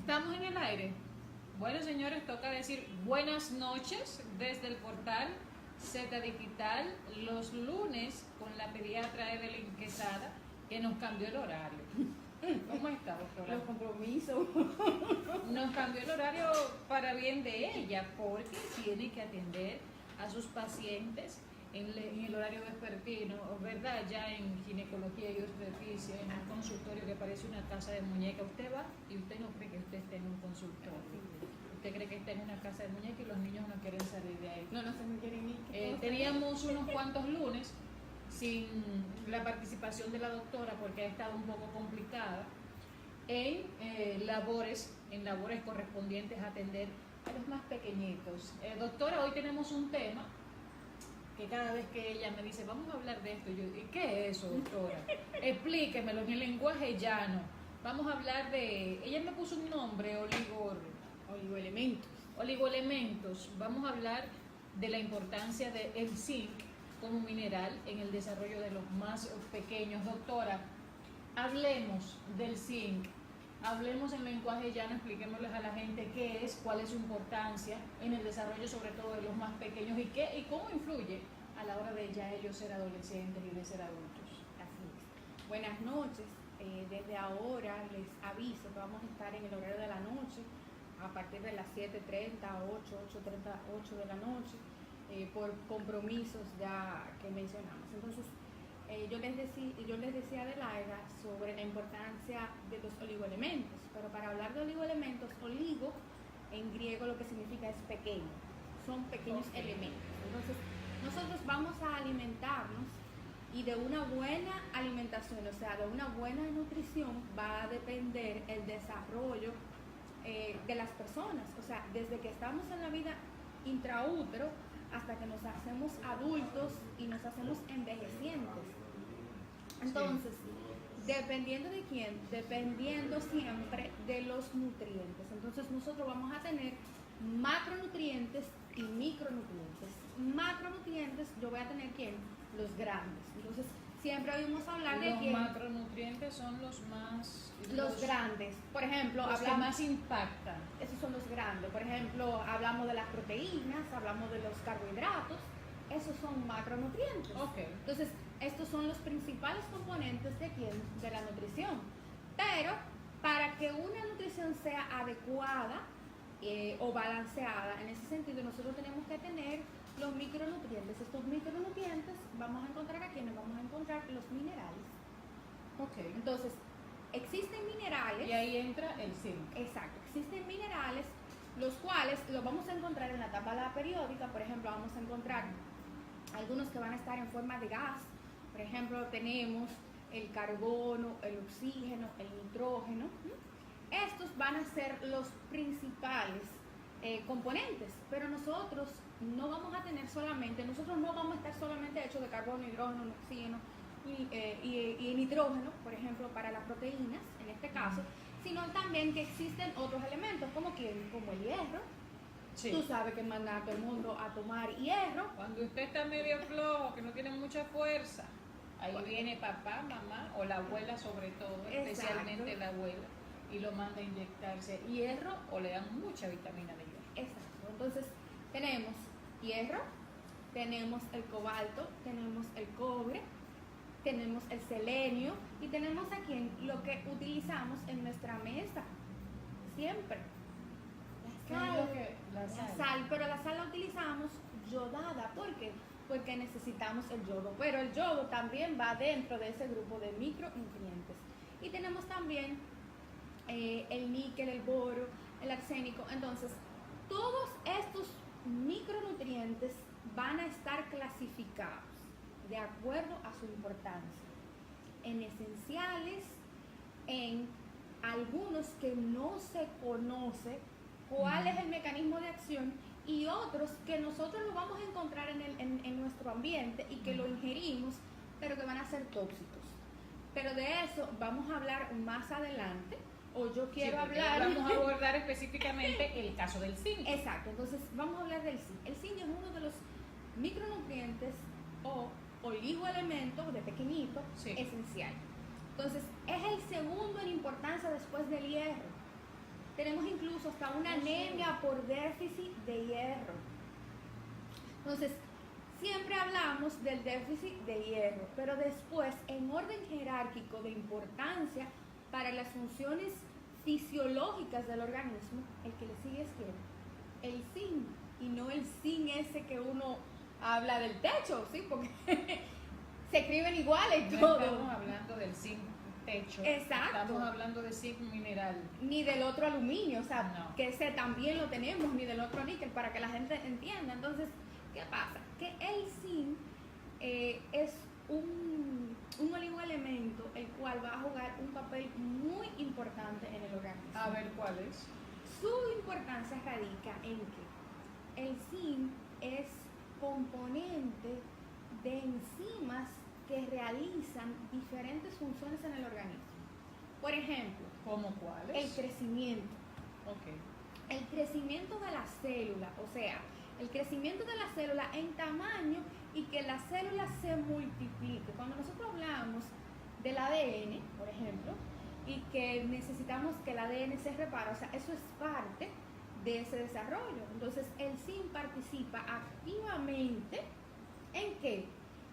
Estamos en el aire. Bueno, señores, toca decir buenas noches desde el portal Z Digital los lunes con la pediatra Evelyn Quesada, que nos cambió el horario. ¿Cómo está, doctora? Los compromisos. Nos cambió el horario para bien de ella, porque tiene que atender a sus pacientes en el horario vespertino, ¿verdad? Ya en ginecología y obstetricia, en un consultorio que parece una casa de muñeca. Usted va y usted no cree que usted esté en un consultorio. Usted cree que está en una casa de muñeca y los niños no quieren salir de ahí. No se me quieren ir. Teníamos unos cuantos lunes sin la participación de la doctora porque ha estado un poco complicada en labores correspondientes a atender a los más pequeñitos. Doctora, hoy tenemos un tema que cada vez que ella me dice, vamos a hablar de esto, yo digo, ¿qué es eso, doctora? Explíquemelo en el lenguaje llano. Vamos a hablar de, ella me puso un nombre, Oligoelementos. Oligoelementos. Vamos a hablar de la importancia del zinc como mineral en el desarrollo de los más pequeños. Doctora, hablemos del zinc. Hablemos en lenguaje llano, expliquémosles a la gente qué es, cuál es su importancia en el desarrollo sobre todo de los más pequeños y cómo influye a la hora de ya ellos ser adolescentes y de ser adultos. Así es. Buenas noches. Desde ahora les aviso que vamos a estar en el horario de la noche a partir de las 7:30, 8:30 de la noche por compromisos ya que mencionamos. Entonces, yo les decía a Adelaida sobre la importancia de los oligoelementos, pero para hablar de oligoelementos, oligo en griego lo que significa es pequeño, son pequeños elementos. Entonces, nosotros vamos a alimentarnos y de una buena alimentación, o sea, de una buena nutrición va a depender el desarrollo de las personas, o sea, desde que estamos en la vida intraútero hasta que nos hacemos adultos y nos hacemos envejecientes. Entonces, dependiendo de quién, dependiendo siempre de los nutrientes. Entonces nosotros vamos a tener macronutrientes y micronutrientes. Macronutrientes, yo voy a tener ¿quién? Los grandes. Entonces, siempre oímos hablar de quién. Los macronutrientes son los más... Los grandes. Por ejemplo, los que más impactan. Esos son los grandes. Por ejemplo, hablamos de las proteínas, hablamos de los carbohidratos. Esos son macronutrientes. Okay. Entonces, estos son los principales componentes de quién? De la nutrición. Pero, para que una nutrición sea adecuada o balanceada, en ese sentido, nosotros tenemos que tener los micronutrientes. Estos micronutrientes vamos a encontrar aquí, vamos a encontrar los minerales. Okay. Entonces, existen minerales. Y ahí entra el zinc. Exacto, existen minerales, los cuales los vamos a encontrar en la tabla periódica. Por ejemplo, vamos a encontrar algunos que van a estar en forma de gas. Por ejemplo, tenemos el carbono, el oxígeno, el nitrógeno. Estos van a ser los principales componentes, pero nosotros no vamos a tener solamente, nosotros no vamos a estar solamente hechos de carbono, hidrógeno, oxígeno y nitrógeno, por ejemplo, para las proteínas, en este caso, sino también que existen otros elementos, como el hierro. Sí. Tú sabes que manda a todo el mundo a tomar hierro. Cuando usted está medio flojo, que no tiene mucha fuerza, ahí viene papá, mamá o la abuela sobre todo, especialmente la abuela, y lo manda a inyectarse hierro o le dan mucha vitamina de hierro. Exacto. Entonces, tenemos hierro, tenemos el cobalto, tenemos el cobre, tenemos el selenio y tenemos aquí lo que utilizamos en nuestra mesa siempre. La sal, pero la sal la utilizamos yodada. ¿Por qué? Porque necesitamos el yodo, pero el yodo también va dentro de ese grupo de micronutrientes. Y tenemos también el níquel, el boro, el arsénico. Entonces, todos estos micronutrientes van a estar clasificados de acuerdo a su importancia, en esenciales, en algunos que no se conoce cuál es el mecanismo de acción y otros que nosotros lo vamos a encontrar en nuestro ambiente y que lo ingerimos, pero que van a ser tóxicos. Pero de eso vamos a hablar más adelante, o yo quiero hablar... Vamos a abordar específicamente el caso del zinc. Exacto, entonces vamos a hablar del zinc. El zinc es uno de los micronutrientes o oligoelementos de pequeñito, esencial. Entonces, es el segundo en importancia después del hierro. tenemos incluso hasta una anemia por déficit de hierro. Entonces, siempre hablamos del déficit de hierro, pero después, en orden jerárquico de importancia para las funciones fisiológicas del organismo, el que le sigue es ¿quién? El zinc, y no el zinc ese que uno habla del techo, ¿sí? Porque se escriben iguales y No todo. estamos hablando del zinc techo. Exacto. Estamos hablando de zinc mineral. Ni del otro aluminio, o sea, No. que ese también lo tenemos, ni del otro níquel, para que la gente entienda. Entonces, ¿qué pasa? Que el zinc es un oligoelemento el cual va a jugar un papel muy importante en el organismo. A ver, ¿cuál es? Su importancia radica en que el zinc es componente de enzimas que realizan diferentes funciones en el organismo. Por ejemplo, ¿Cómo el cuáles? crecimiento. Ok. El crecimiento de la célula, o sea, el crecimiento de la célula en tamaño y que la célula se multiplique. Cuando nosotros hablamos del ADN, por ejemplo, y que necesitamos que el ADN se repare, o sea, eso es parte de ese desarrollo. Entonces, el zinc participa activamente ¿en qué?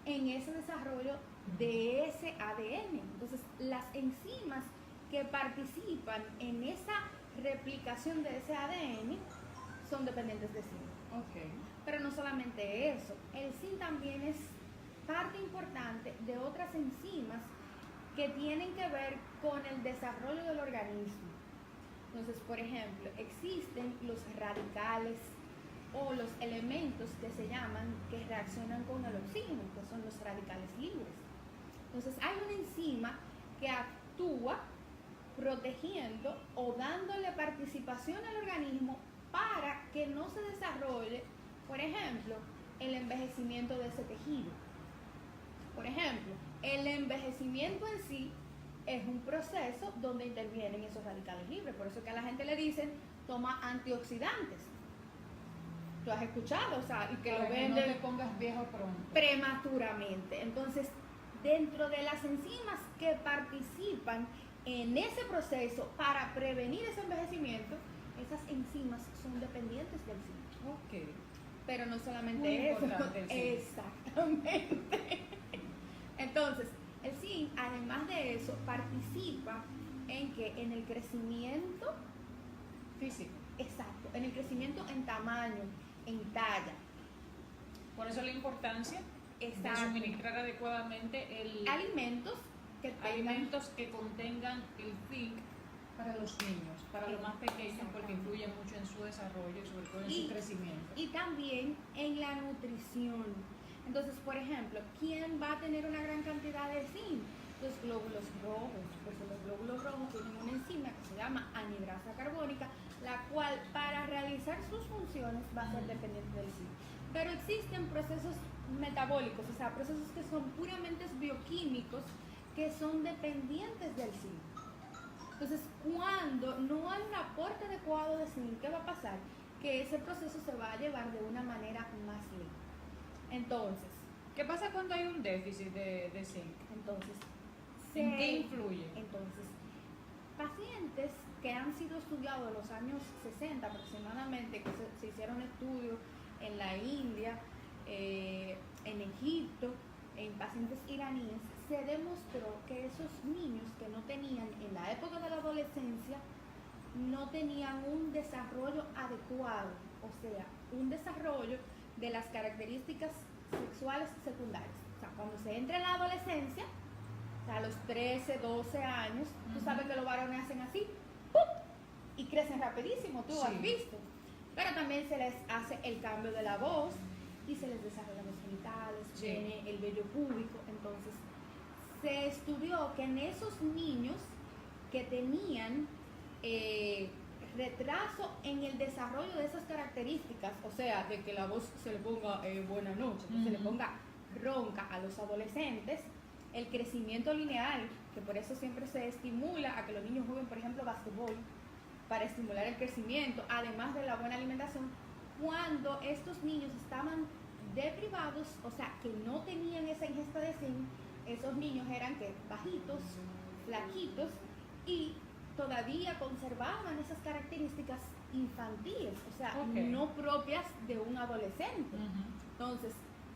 En ese desarrollo de ese ADN. Entonces, las enzimas que participan en esa replicación de ese ADN son dependientes de zinc. Ok. Pero no solamente eso, el zinc también es parte importante de otras enzimas que tienen que ver con el desarrollo del organismo. Entonces, por ejemplo, existen los radicales o los elementos que se llaman, que reaccionan con el oxígeno, que son los radicales libres. Entonces, hay una enzima que actúa protegiendo o dándole participación al organismo para que no se desarrolle, por ejemplo, el envejecimiento de ese tejido. Por ejemplo, el envejecimiento en sí es un proceso donde intervienen esos radicales libres. Por eso que a la gente le dicen, toma antioxidantes. Tú has escuchado, o sea, y que Para lo que no venden te pongas viejo pronto. prematuramente. Entonces, dentro de las enzimas que participan en ese proceso para prevenir ese envejecimiento, esas enzimas son dependientes del zinc. Ok. Pero no solamente Muy eso. importante el zinc. Exactamente. Entonces, el zinc, además de eso, participa en que en el crecimiento, Físico. exacto, en el crecimiento en tamaño, en talla. Por eso la importancia de Exacto. suministrar adecuadamente Alimentos que tengan alimentos que contengan el zinc para los niños, para los más pequeños, porque influye mucho en su desarrollo y sobre todo en su crecimiento. y también en la nutrición. Entonces, por ejemplo, ¿quién va a tener una gran cantidad de zinc? Los glóbulos rojos. Pues los glóbulos rojos tienen una enzima que se llama anhidrasa carbónica, la cual para realizar sus funciones va a ser dependiente del zinc. Pero existen procesos metabólicos, o sea, procesos que son puramente bioquímicos que son dependientes del zinc. Entonces, cuando no hay un aporte adecuado de zinc, ¿qué va a pasar? Que ese proceso se va a llevar de una manera más lenta. Entonces, ¿Qué pasa cuando hay un déficit de zinc? entonces, ¿En qué influye? Entonces, pacientes que han sido estudiados en los años 60 aproximadamente, que se hicieron estudios en la India, en Egipto, en pacientes iraníes, se demostró que esos niños que no tenían en la época de la adolescencia, no tenían un desarrollo adecuado, o sea, un desarrollo de las características sexuales secundarias. O sea, cuando se entra en la adolescencia, o sea, a los 13, 12 años, tú sabes que los varones hacen así, ¡pup! Y crecen rapidísimo, tú Sí. has visto. Pero también se les hace el cambio de la voz y se les desarrollan los genitales, Sí. viene el vello púbico. Entonces, se estudió que en esos niños que tenían retraso en el desarrollo de esas características, o sea, de que la voz se le ponga buena noche, que se le ponga ronca a los adolescentes, el crecimiento lineal, que por eso siempre se estimula a que los niños jueguen, por ejemplo, basquetbol, para estimular el crecimiento, además de la buena alimentación, cuando estos niños estaban deprivados, o sea, que no tenían esa ingesta de zinc, esos niños eran que bajitos, flaquitos y todavía conservaban esas características infantiles, o sea, Ok. no propias de un adolescente. Entonces,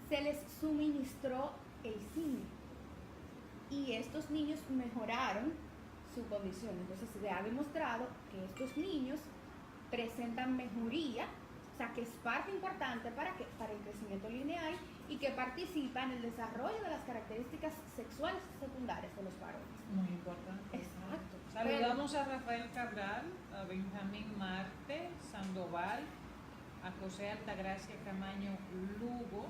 se les suministró el zinc y estos niños mejoraron su condición. Entonces, se ha demostrado que estos niños presentan mejoría, o sea, que es parte importante para el crecimiento lineal y que participa en el desarrollo de las características sexuales secundarias de los varones. Muy importante. Exacto. Saludamos a Rafael Cabral, a Benjamín Marte Sandoval, a José Altagracia Camaño Lugo.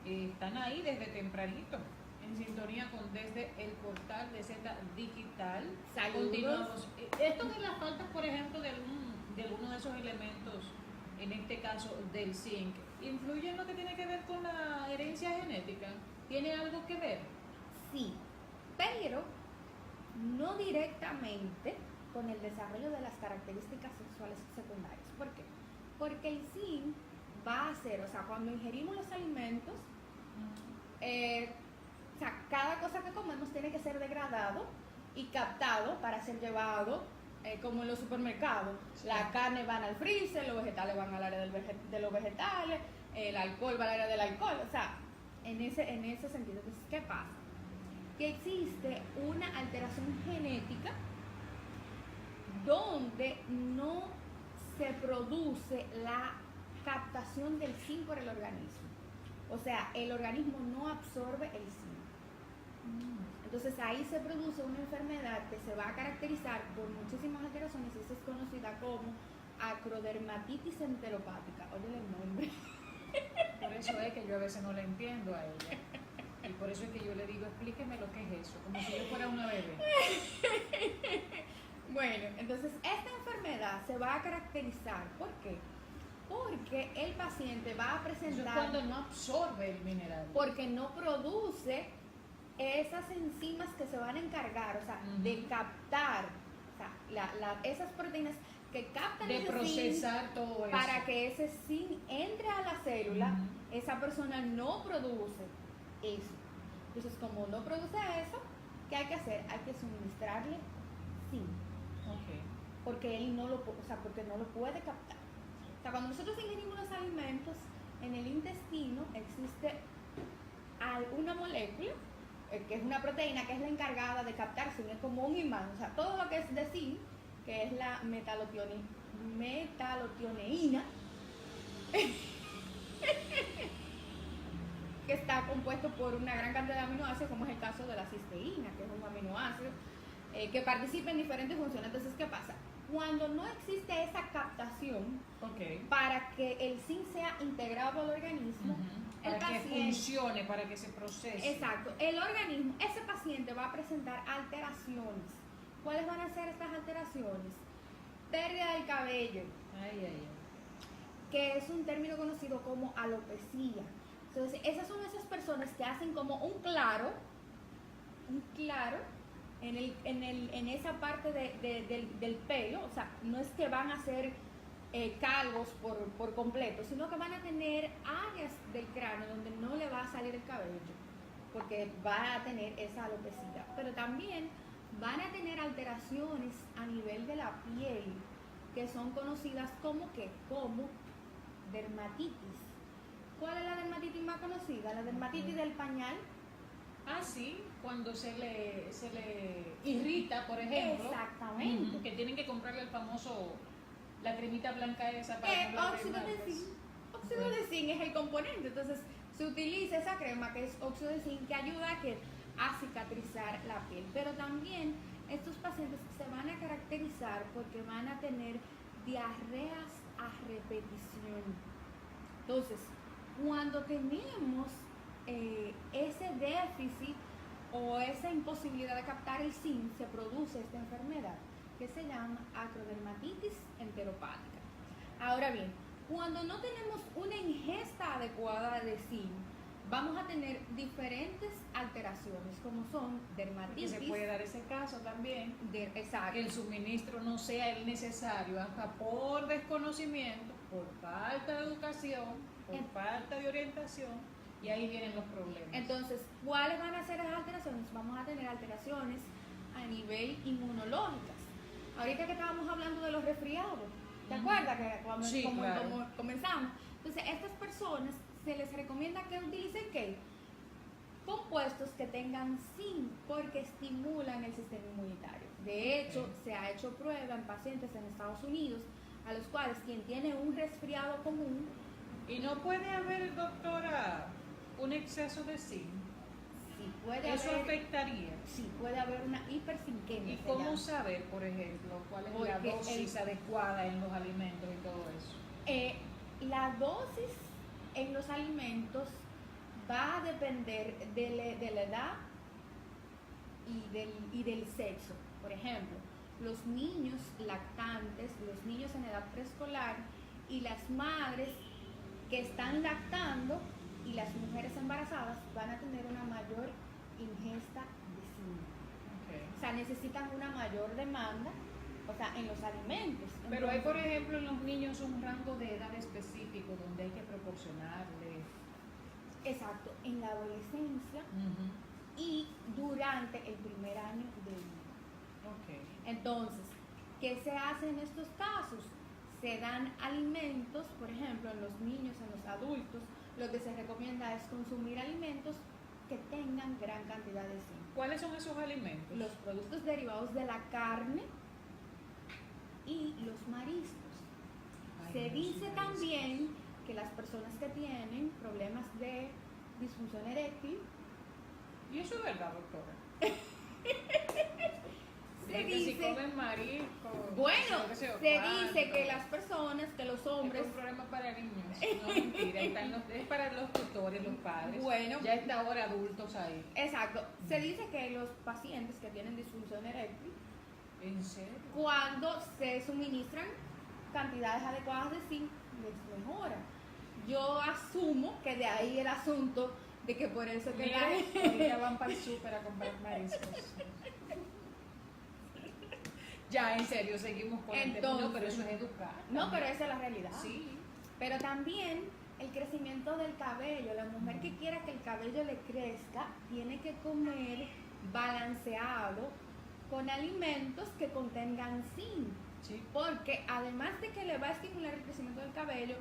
Están ahí desde tempranito, en sintonía con desde el portal de Z Digital. Saludos. Continuamos. Esto de las faltas, por ejemplo, de alguno de esos elementos, en este caso del zinc, ¿influye en lo que tiene que ver con la herencia genética? ¿Tiene algo que ver? Sí, pero no directamente con el desarrollo de las características sexuales secundarias. ¿Por qué? Porque el zinc va a hacer, o sea, cuando ingerimos los alimentos, o sea, cada cosa que comemos tiene que ser degradado y captado para ser llevado, como en los supermercados. Sí. La carne van al freezer, los vegetales van al área de los vegetales, el alcohol va al área del alcohol. O sea, en ese sentido. Entonces, ¿qué pasa? Que existe una alteración genética donde no se produce la captación del zinc por el organismo. O sea, el organismo no absorbe el zinc. Entonces ahí se produce una enfermedad que se va a caracterizar por muchísimas alteraciones y esa es conocida como acrodermatitis enteropática. Oye el nombre. Por eso es que yo a veces no la entiendo a ella. Y por eso es que yo le digo, explíqueme lo que es eso, como si yo fuera una bebé. Bueno, entonces esta enfermedad se va a caracterizar, ¿por qué? Porque el paciente va a Eso es presentar, cuando no absorbe el mineral. porque no produce esas enzimas que se van a encargar, o sea, de captar, o sea, esas proteínas que captan De ese zinc procesar todo eso. para que ese zinc entre a la célula. Ujú. Esa persona no produce eso. Entonces, como no produce eso, ¿qué hay que hacer? Hay que suministrarle zinc, Ok. porque él no lo, o sea, porque no lo puede captar. O sea, cuando nosotros ingerimos los alimentos, en el intestino existe una molécula, que es una proteína que es la encargada de captar zinc, es como un imán. O sea, todo lo que es de zinc, que es la metalotioneína, que está compuesto por una gran cantidad de aminoácidos, como es el caso de la cisteína, que es un aminoácido que participa en diferentes funciones. Entonces, ¿qué pasa? Cuando no existe esa captación Ok. para que el zinc sea integrado al organismo, el Para que paciente, funcione, para que se procese. exacto, el organismo, ese paciente va a presentar alteraciones. ¿Cuáles van a ser estas alteraciones? Pérdida del cabello, Ay, ay, ay. que es un término conocido como alopecia. Entonces, esas son esas personas que hacen como un claro en esa parte del pelo. O sea, no es que van a ser calvos por completo, sino que van a tener áreas del cráneo donde no le va a salir el cabello, porque va a tener esa alopecia. Pero también van a tener alteraciones a nivel de la piel, que son conocidas como dermatitis. ¿Cuál es la dermatitis más conocida? La dermatitis del pañal. Ah, sí, cuando se le irrita, por ejemplo. Exactamente. Que tienen que comprarle el famoso, la cremita blanca esa para no la Óxido de dermatis. zinc. Óxido de zinc es el componente. Entonces, se utiliza esa crema que es óxido de zinc que ayuda a cicatrizar la piel. Pero también estos pacientes se van a caracterizar porque van a tener diarreas a repetición. Entonces, cuando tenemos ese déficit o esa imposibilidad de captar el zinc, se produce esta enfermedad que se llama acrodermatitis enteropática. Ahora bien, cuando no tenemos una ingesta adecuada de zinc, vamos a tener diferentes alteraciones, como son Y dermatitis. se puede dar ese caso también, Exacto. que el suministro no sea el necesario, hasta por desconocimiento, por falta de educación, por falta de orientación, y ahí vienen los problemas. Entonces, ¿cuáles van a ser las alteraciones? Vamos a tener alteraciones a nivel inmunológicas. Ahorita que estábamos hablando de los resfriados, ¿te acuerdas que cuando Sí, claro. como comenzamos? Entonces, a estas personas se les recomienda que utilicen ¿qué? Compuestos que tengan zinc porque estimulan el sistema inmunitario. De hecho, se ha hecho prueba en pacientes en Estados Unidos a los cuales quien tiene un resfriado común. ¿Y no puede haber, doctora, un exceso de zinc? Sí, puede ¿Eso haber, afectaría? sí, puede haber una hipercinquemia. ¿Y se cómo llama. saber, por ejemplo, cuál es la Porque dosis adecuada en los alimentos y todo eso? La dosis en los alimentos va a depender de la edad y del sexo. Por ejemplo, los niños lactantes, los niños en edad preescolar y las madres que están lactando y las mujeres embarazadas van a tener una mayor ingesta de zinc. O sea, necesitan una mayor demanda, o sea, en los alimentos. Pero hay, Entonces, por ejemplo, en los niños un rango de edad específico donde hay que proporcionarle. exacto, en la adolescencia y durante el primer año de vida. Entonces, ¿qué se hace en estos casos? Se dan alimentos, por ejemplo, en los niños, en los adultos, lo que se recomienda es consumir alimentos que tengan gran cantidad de zinc. ¿Cuáles son esos alimentos? Los productos derivados de la carne y los mariscos. Ay, Se no, dice sí, también que las personas que tienen problemas de disfunción eréctil, ¿Y eso es verdad, doctora? se Que si dice, comen marisco, bueno, no sé se cuánto. dice que las personas, que los hombres, Es un programa para niños. No, mentira, es para los tutores, los padres. Bueno. Ya está ahora adultos ahí. exacto, se dice que los pacientes que tienen disfunción eréctil, ¿En serio? cuando se suministran cantidades adecuadas de zinc, les mejora. Yo asumo que de ahí el asunto de que por eso que la Ahorita van para el súper a comprar mariscos. Ya, en serio, seguimos con el tema. No, pero eso es educar. No, pero esa es la realidad. Sí. Pero también el crecimiento del cabello. La mujer que quiera que el cabello le crezca tiene que comer balanceado con alimentos que contengan zinc. Sí. Porque además de que le va a estimular el crecimiento del cabello,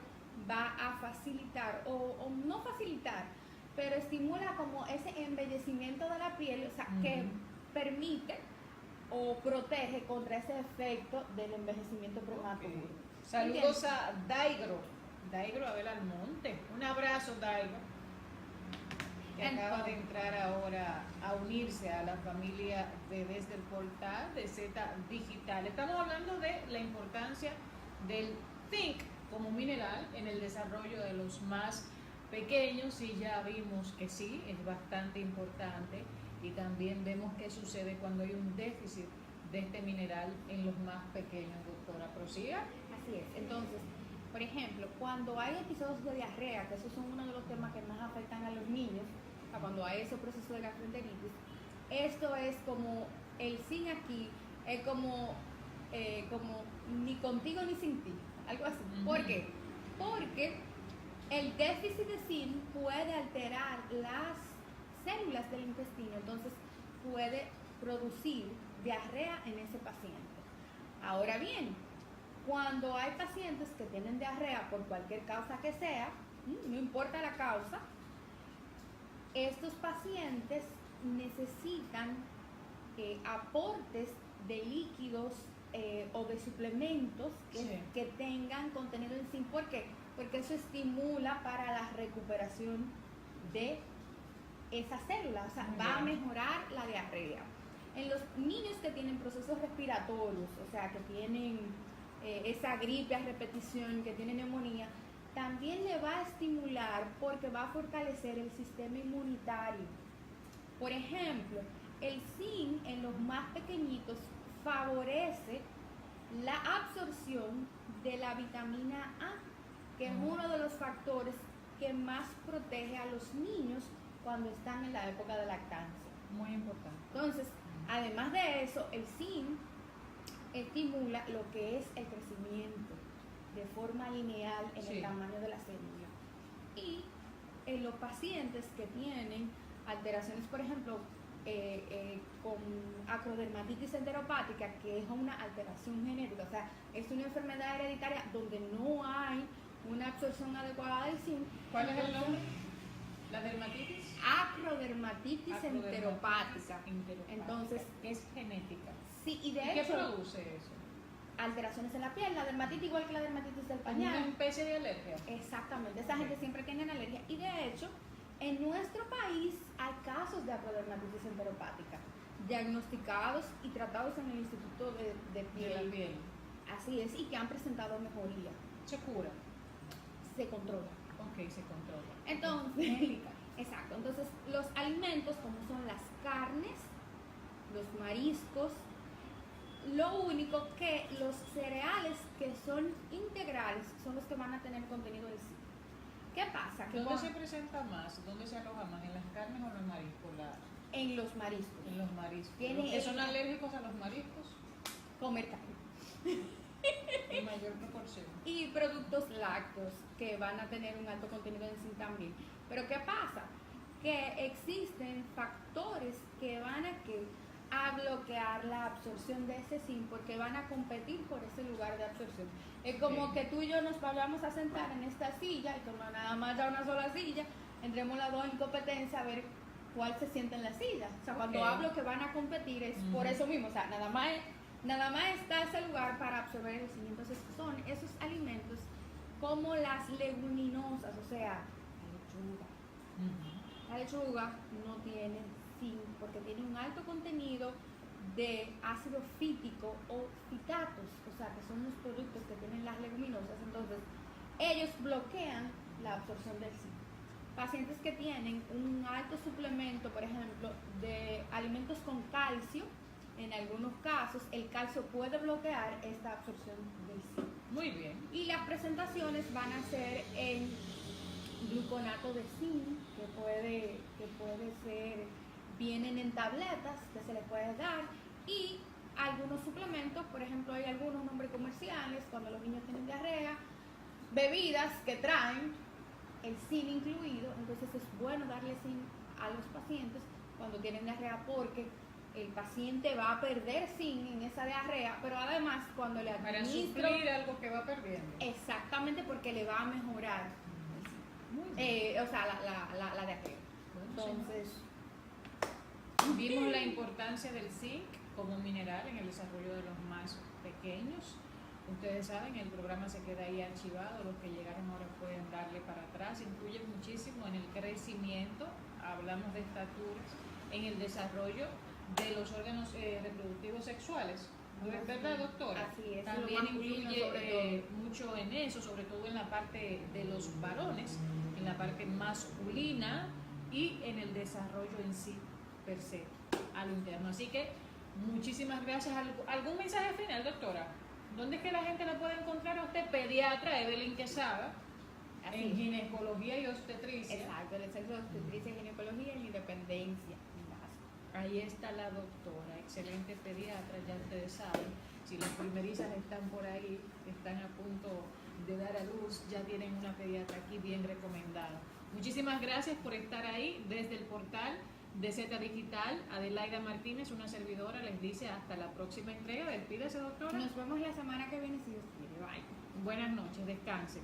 va a facilitar, o no facilitar, pero estimula como ese embellecimiento de la piel, o sea, que permite o protege contra ese efecto del envejecimiento prematuro. Saludos a Daigro Abel Almonte. Un abrazo, Daigro, que acaba de entrar ahora a unirse a la familia de Desde el Portal de Z Digital. Estamos hablando de la importancia del zinc como mineral en el desarrollo de los más pequeños y ya vimos que sí, es bastante importante. Y también vemos qué sucede cuando hay un déficit de este mineral en los más pequeños, doctora. Prosiga. Así es. Entonces, por ejemplo, cuando hay episodios de diarrea, que esos son uno de los temas que más afectan a los niños, a cuando hay ese proceso de gastroenteritis, esto es como el zinc aquí, es como ni contigo ni sin ti, algo así. ¿Por qué? Porque el déficit de zinc puede alterar las células del intestino, entonces puede producir diarrea en ese paciente. Ahora bien, cuando hay pacientes que tienen diarrea por cualquier causa que sea, no importa la causa, estos pacientes necesitan aportes de líquidos o de suplementos que tengan contenido en zinc. ¿Por qué? Porque eso estimula para la recuperación de esa célula, o sea, va a mejorar la diarrea. En los niños que tienen procesos respiratorios, o sea, que tienen esa gripe a repetición, que tienen neumonía, también le va a estimular porque va a fortalecer el sistema inmunitario. Por ejemplo, el zinc en los más pequeñitos favorece la absorción de la vitamina A, que es uno de los factores que más protege a los niños cuando están en la época de lactancia. Muy importante. Entonces, además de eso, el zinc estimula lo que es el crecimiento de forma lineal en el tamaño de la célula. Y en los pacientes que tienen alteraciones, por ejemplo, con acrodermatitis enteropática, que es una alteración genética, o sea, es una enfermedad hereditaria donde no hay una absorción adecuada del zinc. ¿Cuál es el nombre? ¿La dermatitis? Acrodermatitis enteropática. Entonces, es genética. Sí, y de ¿Qué hecho, produce eso? alteraciones en la piel, la dermatitis igual que la dermatitis del pañal. ¿Una especie de alergia? Exactamente, esa gente siempre tiene alergia. Y de hecho, en nuestro país hay casos de acrodermatitis enteropática diagnosticados y tratados en el Instituto de De la piel. Así es, y que han presentado mejoría. Se cura. Se controla. Ok, se controla. Entonces, exacto. Entonces, los alimentos como son las carnes, los mariscos, lo único que los cereales que son integrales son los que van a tener contenido de zinc. ¿Qué pasa? Que ¿Dónde se presenta más? ¿Dónde se aloja más? ¿En las carnes o en los mariscos? En los mariscos. En los mariscos. Tiene ¿Los que son ella- alérgicos a los mariscos? Comer carne. En mayor proporción. Y productos lácteos que van a tener un alto contenido de zinc también. Pero ¿qué pasa? Que existen factores que van a bloquear la absorción de ese zinc porque van a competir por ese lugar de absorción. Es como Ok. que tú y yo nos vayamos a sentar en esta silla y como nada más ya una sola silla, entremos las dos en competencia a ver cuál se siente en la silla. O sea, cuando Ok. hablo que van a competir es por eso mismo, o sea, nada más está ese lugar para absorber el zinc. Entonces son esos alimentos como las leguminosas, o sea, la lechuga no tiene zinc porque tiene un alto contenido de ácido fítico o fitatos, o sea, que son los productos que tienen las leguminosas. Entonces, ellos bloquean la absorción del zinc. Pacientes que tienen un alto suplemento, por ejemplo, de alimentos con calcio, en algunos casos el calcio puede bloquear esta absorción del zinc. Muy bien. Y las presentaciones van a ser en gluconato de zinc, que puede ser, vienen en tabletas que se les puede dar, y algunos suplementos, por ejemplo, hay algunos nombres comerciales cuando los niños tienen diarrea, bebidas que traen el zinc incluido. Entonces es bueno darle zinc a los pacientes cuando tienen diarrea porque el paciente va a perder zinc en esa diarrea, pero además cuando le Para administro, suplir algo que va perdiendo. exactamente, porque le va a mejorar Muy bien. o sea, la diarrea. Bueno, Entonces, vimos la importancia del zinc como mineral en el desarrollo de los más pequeños. Ustedes saben, el programa se queda ahí archivado, los que llegaron ahora pueden darle para atrás, influye muchísimo en el crecimiento, hablamos de estaturas, en el desarrollo de los órganos reproductivos sexuales. ¿Verdad, doctora? así es, También lo masculino influye sobre mucho en eso, sobre todo en la parte de los varones, en la parte masculina y en el desarrollo en sí per se, a lo interno. Así que muchísimas gracias. ¿Algún mensaje final, doctora? ¿Dónde es que la gente la puede encontrar a usted? Pediatra Evelyn Quesada, Así en es. ginecología y obstetricia. Exacto, el centro de obstetricia y ginecología y la independencia. Ahí está la doctora, excelente pediatra, ya ustedes saben. Si las primerizas están por ahí, están a punto de dar a luz, ya tienen una pediatra aquí bien recomendada. Muchísimas gracias por estar ahí desde el portal de Z Digital. Adelaida Martínez, una servidora, les dice hasta la próxima entrega. Despídese, doctora. Nos vemos la semana que viene si Dios quiere. Bye. Buenas noches, descansen.